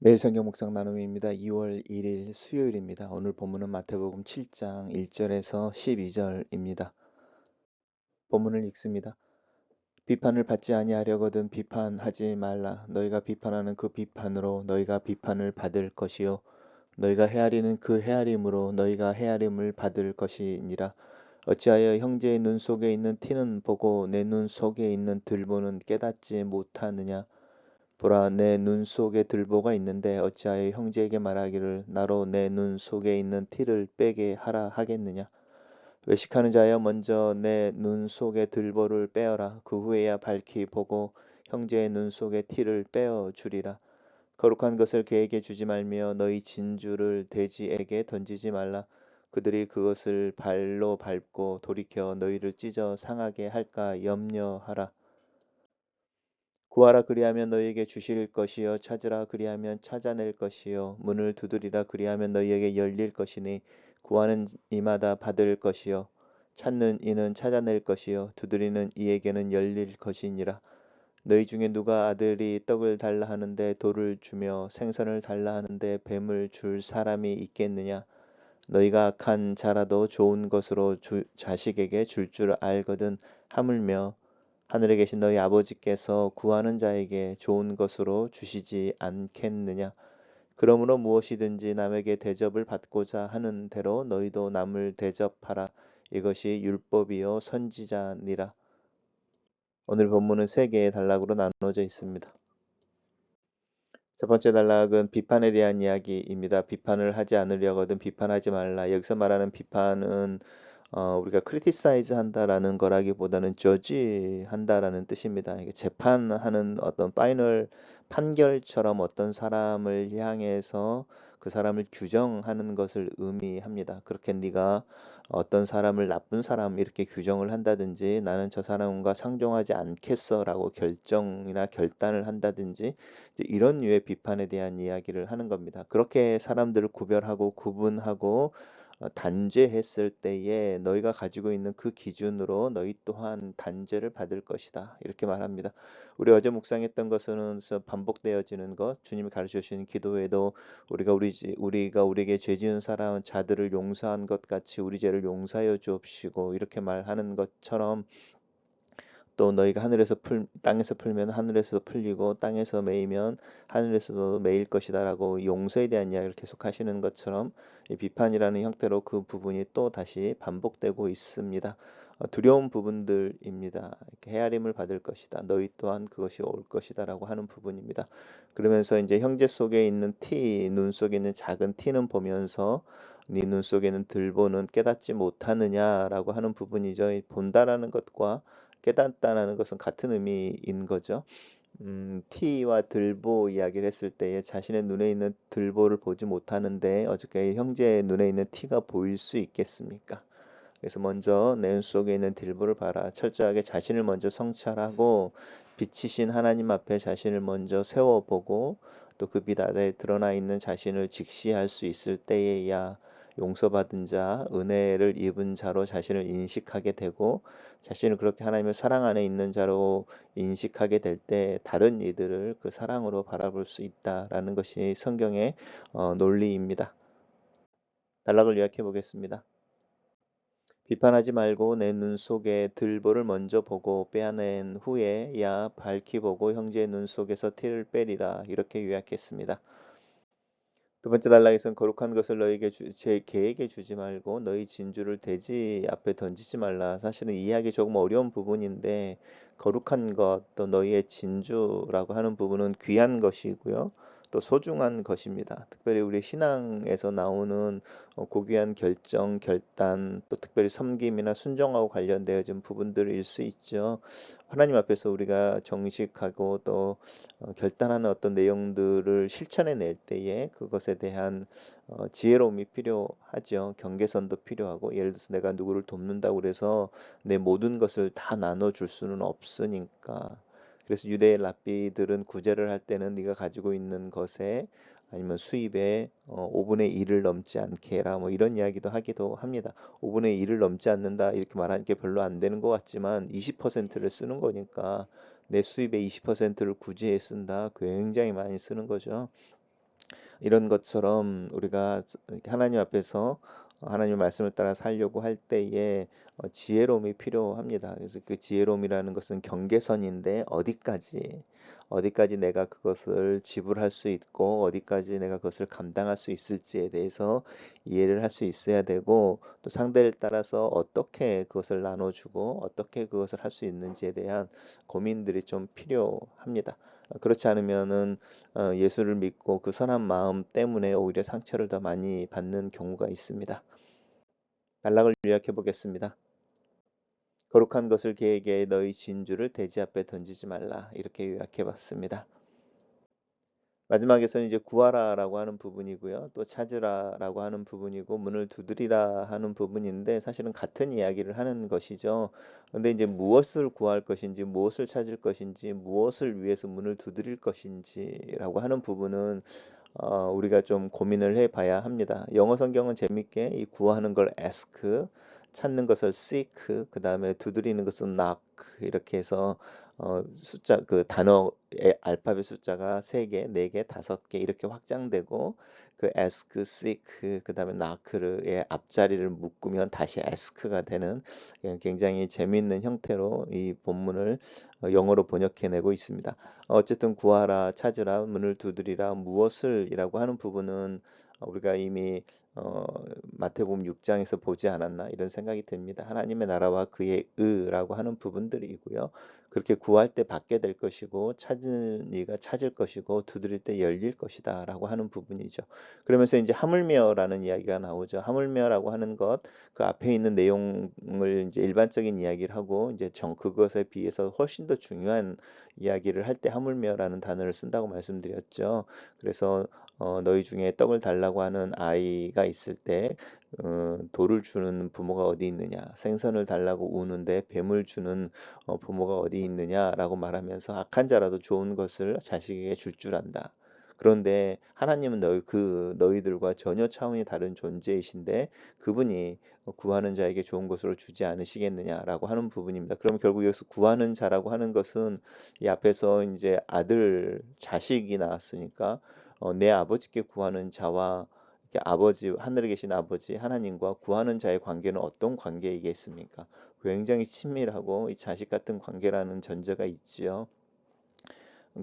매일 성경 묵상 나눔입니다. 2월 1일 수요일입니다. 오늘 본문은 마태복음 7장 1절에서 12절입니다. 본문을 읽습니다. 비판을 받지 아니하려거든 비판하지 말라. 너희가 비판하는 그 비판으로 너희가 비판을 받을 것이요 너희가 헤아리는 그 헤아림으로 너희가 헤아림을 받을 것이니라. 어찌하여 형제의 눈 속에 있는 티는 보고 내 눈 속에 있는 들보는 깨닫지 못하느냐. 보라, 내 눈 속에 들보가 있는데 어찌하여 형제에게 말하기를 나로 내 눈 속에 있는 티를 빼게 하라 하겠느냐. 외식하는 자여 먼저 내 눈 속에 들보를 빼어라. 그 후에야 밝히 보고 형제의 눈 속에 티를 빼어 주리라. 거룩한 것을 개에게 주지 말며 너희 진주를 돼지에게 던지지 말라. 그들이 그것을 발로 밟고 돌이켜 너희를 찢어 상하게 할까 염려하라. 구하라 그리하면 너희에게 주실 것이요 찾으라 그리하면 찾아낼 것이요 문을 두드리라 그리하면 너희에게 열릴 것이니 구하는 이마다 받을 것이요 찾는 이는 찾아낼 것이요 두드리는 이에게는 열릴 것이니라. 너희 중에 누가 아들이 떡을 달라 하는데 돌을 주며 생선을 달라 하는데 뱀을 줄 사람이 있겠느냐. 너희가 악한 자라도 좋은 것으로 자식에게 줄 줄 알거든 하물며 하늘에 계신 너희 아버지께서 구하는 자에게 좋은 것으로 주시지 않겠느냐. 그러므로 무엇이든지 남에게 대접을 받고자 하는 대로 너희도 남을 대접하라. 이것이 율법이요 선지자니라. 오늘 본문은 세 개의 단락으로 나누어져 있습니다. 첫 번째 단락은 비판에 대한 이야기입니다. 비판을 하지 않으려거든 비판하지 말라. 여기서 말하는 비판은 우리가 criticize 한다라는 거라기보다는 judge 한다라는 뜻입니다. 이게 재판하는 어떤 파이널 판결처럼 어떤 사람을 향해서 그 사람을 규정하는 것을 의미합니다. 그렇게 네가 어떤 사람을 나쁜 사람 이렇게 규정을 한다든지 나는 저 사람과 상종하지 않겠어라고 결정이나 결단을 한다든지 이제 이런 류의 비판에 대한 이야기를 하는 겁니다. 그렇게 사람들을 구별하고 구분하고 단죄했을 때에 너희가 가지고 있는 그 기준으로 너희 또한 단죄를 받을 것이다. 이렇게 말합니다. 우리 어제 묵상했던 것은 반복되어지는 것, 주님이 가르쳐 주신 기도에도 우리가 우리에게 죄 지은 사람 자들을 용서한 것 같이 우리 죄를 용서하여 주옵시고 이렇게 말하는 것처럼 또 너희가 땅에서 풀면 하늘에서 풀리고 땅에서 매이면 하늘에서도 매일 것이다라고 용서에 대한 이야기를 계속 하시는 것처럼 이 비판이라는 형태로 그 부분이 또 다시 반복되고 있습니다. 두려운 부분들입니다. 이렇게 헤아림을 받을 것이다. 너희 또한 그것이 올 것이다라고 하는 부분입니다. 그러면서 이제 형제 속에 있는 눈 속에 있는 작은 티는 보면서 네 눈 속에는 들보는 깨닫지 못하느냐라고 하는 부분이죠. 이 본다라는 것과 깨닫다라는 것은 같은 의미인 거죠. 티와 들보 이야기를 했을 때에 자신의 눈에 있는 들보를 보지 못하는데 어저께 형제의 눈에 있는 티가 보일 수 있겠습니까? 그래서 먼저 내 눈 속에 있는 들보를 봐라. 철저하게 자신을 먼저 성찰하고 빛이신 하나님 앞에 자신을 먼저 세워보고 또 그 빛 아래 드러나 있는 자신을 직시할 수 있을 때에야 용서받은 자, 은혜를 입은 자로 자신을 인식하게 되고 자신을 그렇게 하나님의 사랑 안에 있는 자로 인식하게 될 때 다른 이들을 그 사랑으로 바라볼 수 있다라는 것이 성경의 논리입니다. 단락을 요약해 보겠습니다. 비판하지 말고 내 눈 속에 들보를 먼저 보고 빼앗낸 후에야 밝히 보고 형제의 눈 속에서 티를 빼리라. 이렇게 요약했습니다. 두 번째 단락에서는 거룩한 것을 제 개에게 주지 말고 너희 진주를 돼지 앞에 던지지 말라. 사실은 이해하기 조금 어려운 부분인데 거룩한 것, 또 너희의 진주라고 하는 부분은 귀한 것이고요. 또 소중한 것입니다. 특별히 우리 신앙에서 나오는 고귀한 결정, 결단, 또 특별히 섬김이나 순종하고 관련되어진 부분들일 수 있죠. 하나님 앞에서 우리가 정직하고 또 결단하는 어떤 내용들을 실천해 낼 때에 그것에 대한 지혜로움이 필요하죠. 경계선도 필요하고 예를 들어서 내가 누구를 돕는다고 그래서 내 모든 것을 다 나눠줄 수는 없으니까. 그래서 유대의 랍비들은 구제를 할 때는 네가 가지고 있는 것에 아니면 수입의 5분의 1을 넘지 않게 해라 뭐 이런 이야기도 하기도 합니다. 5분의 1을 넘지 않는다 이렇게 말하는 게 별로 안 되는 것 같지만 20%를 쓰는 거니까 내 수입의 20%를 구제에 쓴다. 굉장히 많이 쓰는 거죠. 이런 것처럼 우리가 하나님 앞에서 하나님의 말씀을 따라 살려고 할 때에 지혜로움이 필요합니다. 그래서 그 지혜로움이라는 것은 경계선인데 어디까지 내가 그것을 지불할 수 있고 어디까지 내가 그것을 감당할 수 있을지에 대해서 이해를 할 수 있어야 되고 또 상대를 따라서 어떻게 그것을 나눠주고 어떻게 그것을 할 수 있는지에 대한 고민들이 좀 필요합니다. 그렇지 않으면은 예수를 믿고 그 선한 마음 때문에 오히려 상처를 더 많이 받는 경우가 있습니다. 단락을 요약해 보겠습니다. 거룩한 것을 그에게 너희 진주를 돼지 앞에 던지지 말라. 이렇게 요약해 봤습니다. 마지막에서는 이제 구하라라고 하는 부분이고요. 또 찾으라라고 하는 부분이고 문을 두드리라 하는 부분인데 사실은 같은 이야기를 하는 것이죠. 근데 이제 무엇을 구할 것인지, 무엇을 찾을 것인지, 무엇을 위해서 문을 두드릴 것인지라고 하는 부분은 우리가 좀 고민을 해봐야 합니다. 영어 성경은 재밌게 이 구하는 걸 ask, 찾는 것을 seek, 그 다음에 두드리는 것은 knock 이렇게 해서 숫자 그 단어의 알파벳 숫자가 3개, 4개, 5개 이렇게 확장되고 그 ask, seek, 그 다음에 knock의 앞자리를 묶으면 다시 ask가 되는 굉장히 재미있는 형태로 이 본문을 영어로 번역해내고 있습니다. 어쨌든 구하라, 찾으라, 문을 두드리라, 무엇을이라고 하는 부분은 우리가 이미 마태복음 6장에서 보지 않았나 이런 생각이 듭니다. 하나님의 나라와 그의 의라고 하는 부분들이고요. 그렇게 구할 때 받게 될 것이고 찾는 이가 찾을 것이고 두드릴 때 열릴 것이다라고 하는 부분이죠. 그러면서 이제 하물며라는 이야기가 나오죠. 하물며라고 하는 것 그 앞에 있는 내용을 이제 일반적인 이야기를 하고 이제 그것에 비해서 훨씬 더 중요한 이야기를 할 때 하물며라는 단어를 쓴다고 말씀드렸죠. 그래서 너희 중에 떡을 달라고 하는 아이가 있을 때 돌을 주는 부모가 어디 있느냐, 생선을 달라고 우는데 뱀을 주는 부모가 어디 있느냐라고 말하면서 악한 자라도 좋은 것을 자식에게 줄 안다. 그런데 하나님은 너희들과 전혀 차원이 다른 존재이신데 그분이 구하는 자에게 좋은 것으로 주지 않으시겠느냐라고 하는 부분입니다. 그럼 결국 여기서 구하는 자라고 하는 것은 이 앞에서 이제 아들, 자식이 나왔으니까 내 아버지께 구하는 자와 이렇게 아버지, 하늘에 계신 아버지 하나님과 구하는 자의 관계는 어떤 관계이겠습니까? 굉장히 친밀하고 이 자식 같은 관계라는 전제가 있지요.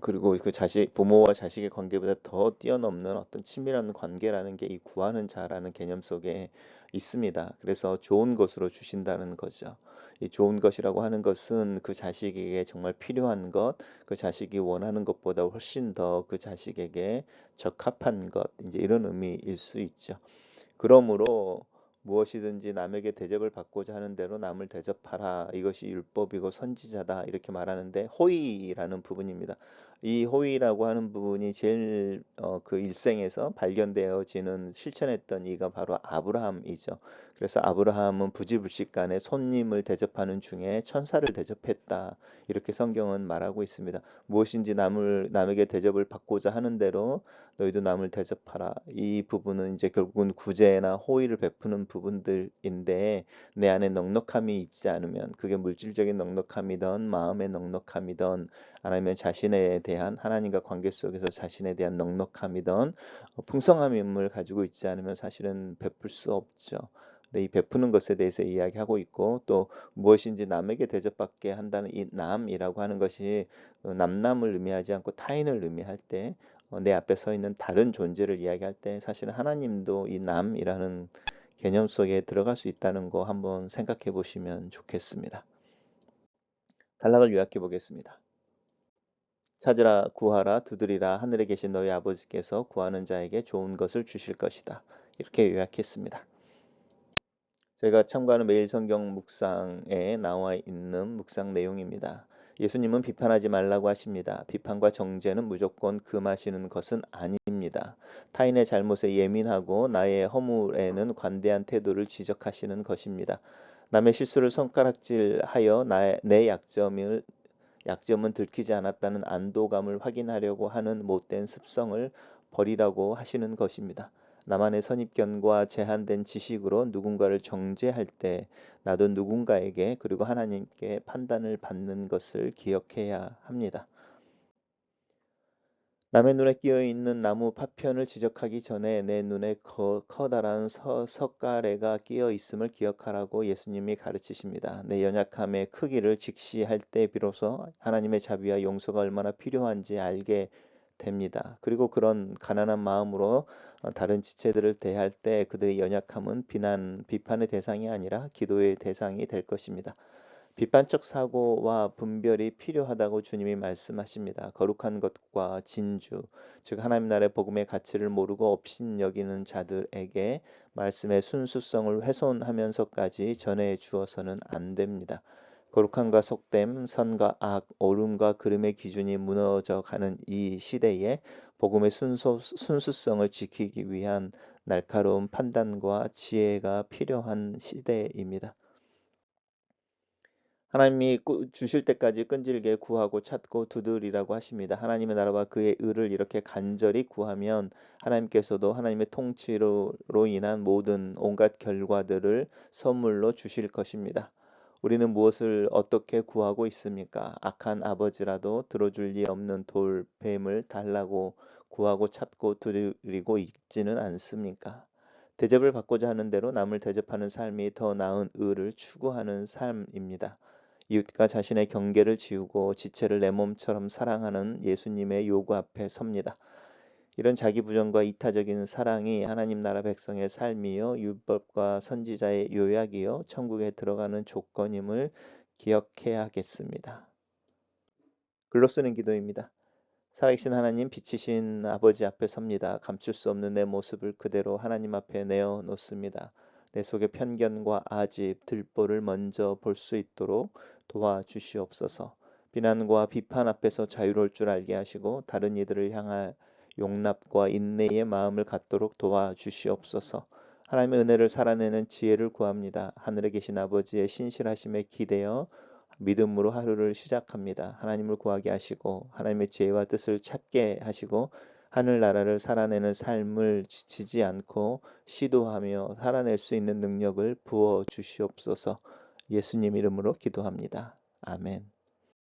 그리고 그 부모와 자식의 관계보다 더 뛰어넘는 어떤 친밀한 관계라는 게 이 구하는 자라는 개념 속에 있습니다. 그래서 좋은 것으로 주신다는 거죠. 이 좋은 것이라고 하는 것은 그 자식에게 정말 필요한 것, 그 자식이 원하는 것보다 훨씬 더 그 자식에게 적합한 것, 이제 이런 의미일 수 있죠. 그러므로 무엇이든지 남에게 대접을 받고자 하는 대로 남을 대접하라. 이것이 율법이고 선지자다. 이렇게 말하는데 호의라는 부분입니다. 이 호의라고 하는 부분이 제일 그 일생에서 발견되어지는 실천했던 이가 바로 아브라함이죠. 그래서 아브라함은 부지불식간에 손님을 대접하는 중에 천사를 대접했다. 이렇게 성경은 말하고 있습니다. 무엇인지 남에게 대접을 받고자 하는 대로 너희도 남을 대접하라. 이 부분은 이제 결국은 구제나 호의를 베푸는 부분들인데 내 안에 넉넉함이 있지 않으면 그게 물질적인 넉넉함이든 마음의 넉넉함이든 아니면 자신에 대한 하나님과 관계 속에서 자신에 대한 넉넉함이든 풍성함을 가지고 있지 않으면 사실은 베풀 수 없죠. 근데 이 베푸는 것에 대해서 이야기하고 있고 또 무엇인지 남에게 대접받게 한다는 이 남이라고 하는 것이 남남을 의미하지 않고 타인을 의미할 때 내 앞에 서 있는 다른 존재를 이야기할 때 사실은 하나님도 이 남이라는 개념 속에 들어갈 수 있다는 거 한번 생각해 보시면 좋겠습니다. 단락을 요약해 보겠습니다. 찾으라 구하라 두드리라 하늘에 계신 너희 아버지께서 구하는 자에게 좋은 것을 주실 것이다. 이렇게 요약했습니다. 제가 참고하는 매일 성경 묵상에 나와 있는 묵상 내용입니다. 예수님은 비판하지 말라고 하십니다. 비판과 정죄는 무조건 금하시는 것은 아닙니다. 타인의 잘못에 예민하고 나의 허물에는 관대한 태도를 지적하시는 것입니다. 남의 실수를 손가락질하여 내 약점은 들키지 않았다는 안도감을 확인하려고 하는 못된 습성을 버리라고 하시는 것입니다. 나만의 선입견과 제한된 지식으로 누군가를 정죄할 때 나도 누군가에게 그리고 하나님께 판단을 받는 것을 기억해야 합니다. 남의 눈에 끼어 있는 나무 파편을 지적하기 전에 내 눈에 커다란 석가래가 끼어 있음을 기억하라고 예수님이 가르치십니다. 내 연약함의 크기를 직시할 때 비로소 하나님의 자비와 용서가 얼마나 필요한지 알게 됩니다. 그리고 그런 가난한 마음으로 다른 지체들을 대할 때 그들의 연약함은 비판의 대상이 아니라 기도의 대상이 될 것입니다. 비판적 사고와 분별이 필요하다고 주님이 말씀하십니다. 거룩한 것과 진주, 즉 하나님 나라의 복음의 가치를 모르고 업신여기는 자들에게 말씀의 순수성을 훼손하면서까지 전해 주어서는 안 됩니다. 거룩함과 속됨, 선과 악, 옳음과 그름의 기준이 무너져 가는 이 시대에 복음의 순수성을 지키기 위한 날카로운 판단과 지혜가 필요한 시대입니다. 하나님이 주실 때까지 끈질게 구하고 찾고 두드리라고 하십니다. 하나님의 나라와 그의 의를 이렇게 간절히 구하면 하나님께서도 하나님의 통치로 인한 모든 온갖 결과들을 선물로 주실 것입니다. 우리는 무엇을 어떻게 구하고 있습니까? 악한 아버지라도 들어줄 리 없는 돌뱀을 달라고 구하고 찾고 두드리고 있지는 않습니까? 대접을 받고자 하는 대로 남을 대접하는 삶이 더 나은 의를 추구하는 삶입니다. 이웃과 자신의 경계를 지우고 지체를 내 몸처럼 사랑하는 예수님의 요구 앞에 섭니다. 이런 자기 부정과 이타적인 사랑이 하나님 나라 백성의 삶이요 율법과 선지자의 요약이요 천국에 들어가는 조건임을 기억해야겠습니다. 글로 쓰는 기도입니다. 살아계신 하나님, 빛이신 아버지 앞에 섭니다. 감출 수 없는 내 모습을 그대로 하나님 앞에 내어놓습니다. 내 속의 편견과 아집, 들보를 먼저 볼 수 있도록 도와주시옵소서. 비난과 비판 앞에서 자유로울 줄 알게 하시고 다른 이들을 향할 용납과 인내의 마음을 갖도록 도와주시옵소서. 하나님의 은혜를 살아내는 지혜를 구합니다. 하늘에 계신 아버지의 신실하심에 기대어 믿음으로 하루를 시작합니다. 하나님을 구하게 하시고 하나님의 지혜와 뜻을 찾게 하시고 하늘나라를 살아내는 삶을 지치지 않고 시도하며 살아낼 수 있는 능력을 부어 주시옵소서. 예수님 이름으로 기도합니다. 아멘.